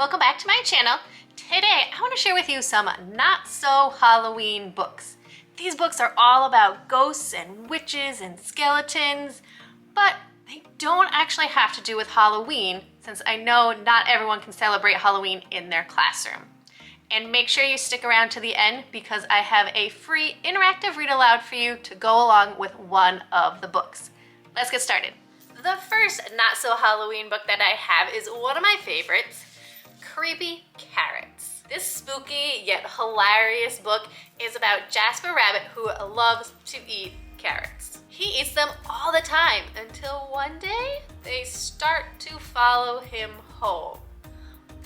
Welcome back to my channel. Today I want to share with you some not so Halloween books. These books are all about ghosts and witches and skeletons, but they don't actually have to do with Halloween, since I know not everyone can celebrate Halloween in their classroom. And make sure you stick around to the end because I have a free interactive read aloud for you to go along with one of the books. Let's get started. The first not so Halloween book that I have is one of my favorites, Creepy Carrots. This spooky yet hilarious book is about Jasper Rabbit, who loves to eat carrots. He eats them all the time until one day they start to follow him home.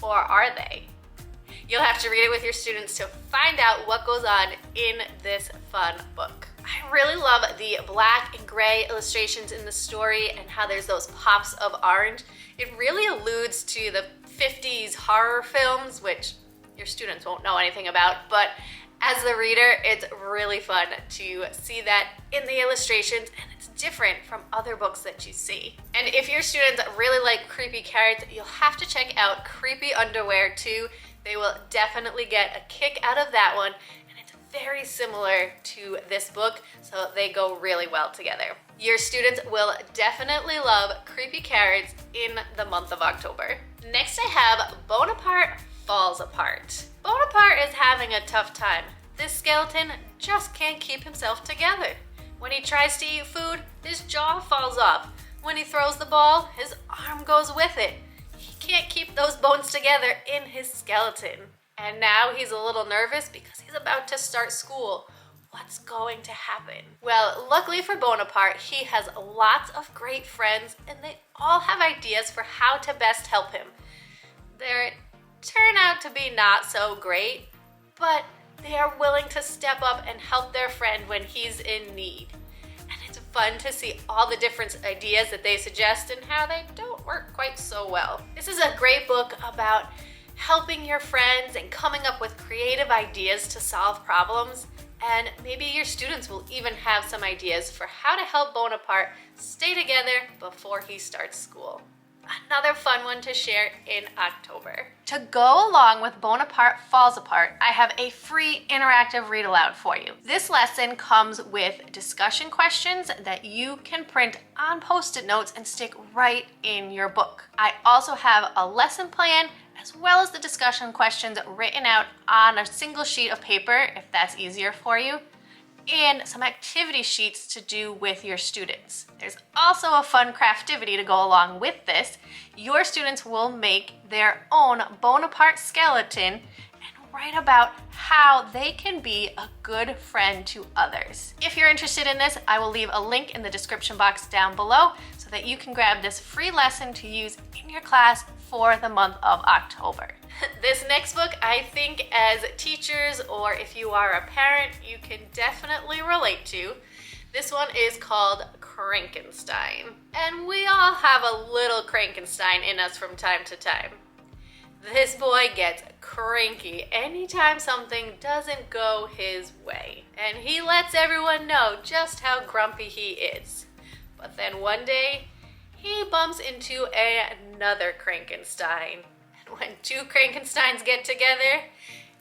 Or are they? You'll have to read it with your students to find out what goes on in this fun book. I really love the black and gray illustrations in the story and how there's those pops of orange. It really alludes to the 50s horror films, which your students won't know anything about, but as the reader, it's really fun to see that in the illustrations, and it's different from other books that you see. And if your students really like Creepy Carrots, you'll have to check out Creepy Underwear too. They will definitely get a kick out of that one, and it's very similar to this book, so they go really well together. Your students will definitely love Creepy Carrots in the month of October. Next I have Bonaparte Falls Apart. Bonaparte is having a tough time. This skeleton just can't keep himself together. When he tries to eat food, his jaw falls off. When he throws the ball, his arm goes with it. He can't keep those bones together in his skeleton. And now he's a little nervous because he's about to start school. What's going to happen? Well, luckily for Bonaparte, he has lots of great friends and they all have ideas for how to best help him. They turn out to be not so great, but they are willing to step up and help their friend when he's in need. And it's fun to see all the different ideas that they suggest and how they don't work quite so well. This is a great book about helping your friends and coming up with creative ideas to solve problems. And maybe your students will even have some ideas for how to help Bonaparte stay together before he starts school. Another fun one to share in October. To go along with Bonaparte Falls Apart, I have a free interactive read aloud for you. This lesson comes with discussion questions that you can print on Post-it notes and stick right in your book. I also have a lesson plan as well as the discussion questions written out on a single sheet of paper, if that's easier for you, and some activity sheets to do with your students. There's also a fun craftivity to go along with this. Your students will make their own Bonaparte skeleton and write about how they can be a good friend to others. If you're interested in this, I will leave a link in the description box down below so that you can grab this free lesson to use in your class for the month of October. This next book, I think as teachers or if you are a parent, you can definitely relate to. This one is called Frankenstein. And we all have a little Frankenstein in us from time to time. This boy gets cranky anytime something doesn't go his way. And he lets everyone know just how grumpy he is. But then one day, he bumps into another Frankenstein. And when two Frankensteins get together,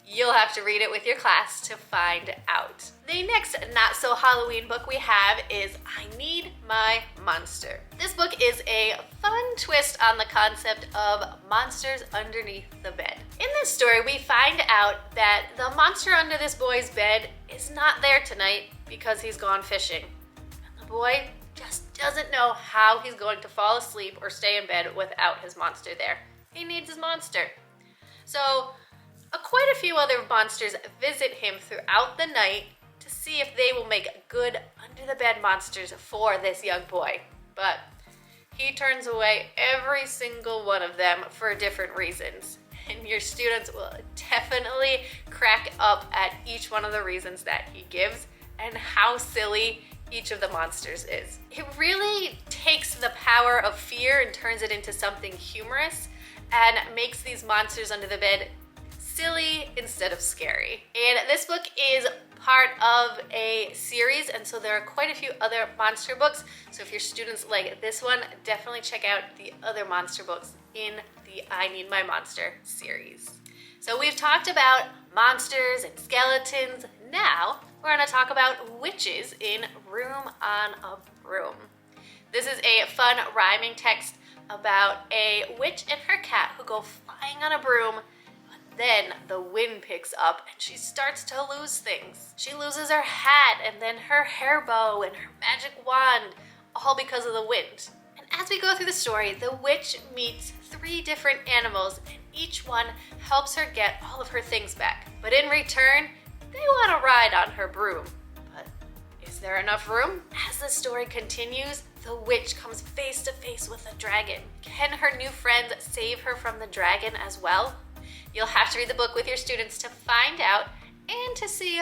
you'll have to read it with your class to find out. The next not so Halloween book we have is I Need My Monster. This book is a fun twist on the concept of monsters underneath the bed. In this story, we find out that the monster under this boy's bed is not there tonight because he's gone fishing. And the boy just doesn't know how he's going to fall asleep or stay in bed without his monster there. He needs his monster. So quite a few other monsters visit him throughout the night to see if they will make good under the bed monsters for this young boy. But he turns away every single one of them for different reasons. And your students will definitely crack up at each one of the reasons that he gives and how silly each of the monsters is. It really takes the power of fear and turns it into something humorous and makes these monsters under the bed silly instead of scary. And this book is part of a series, and so there are quite a few other monster books. So if your students like this one, definitely check out the other monster books in the I Need My Monster series. So we've talked about monsters and skeletons. Now we're going to talk about witches in Room on a Broom. This is a fun rhyming text about a witch and her cat who go flying on a broom. Then the wind picks up and she starts to lose things. She loses her hat and then her hair bow and her magic wand, all because of the wind. And as we go through the story, the witch meets 3 different animals and each one helps her get all of her things back. But in return, they want to ride on her broom. But is there enough room? As the story continues, the witch comes face to face with a dragon. Can her new friends save her from the dragon as well? You'll have to read the book with your students to find out and to see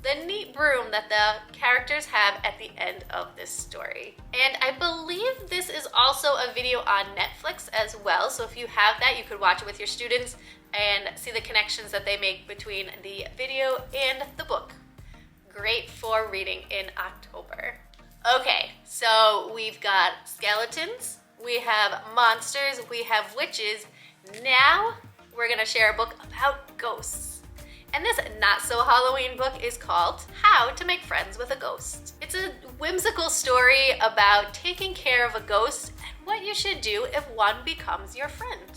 the neat broom that the characters have at the end of this story. And I believe this is also a video on Netflix as well, so if you have that, you could watch it with your students and see the connections that they make between the video and the book. Great for reading in October. Okay, so we've got skeletons, we have monsters, we have witches. Now we're gonna share a book about ghosts. And this not so Halloween book is called How to Make Friends with a Ghost. It's a whimsical story about taking care of a ghost and what you should do if one becomes your friend.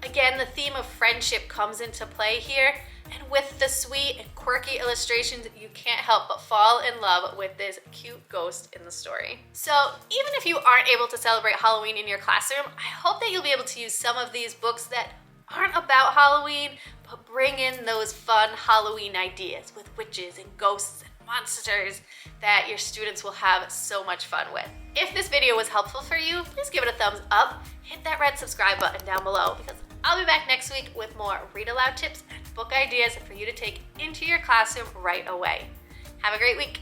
Again, the theme of friendship comes into play here, and with the sweet and quirky illustrations, you can't help but fall in love with this cute ghost in the story. So even if you aren't able to celebrate Halloween in your classroom, I hope that you'll be able to use some of these books that aren't about Halloween, but bring in those fun Halloween ideas with witches and ghosts and monsters that your students will have so much fun with. If this video was helpful for you, please give it a thumbs up, hit that red subscribe button down below, because I'll be back next week with more read aloud tips and book ideas for you to take into your classroom right away. Have a great week.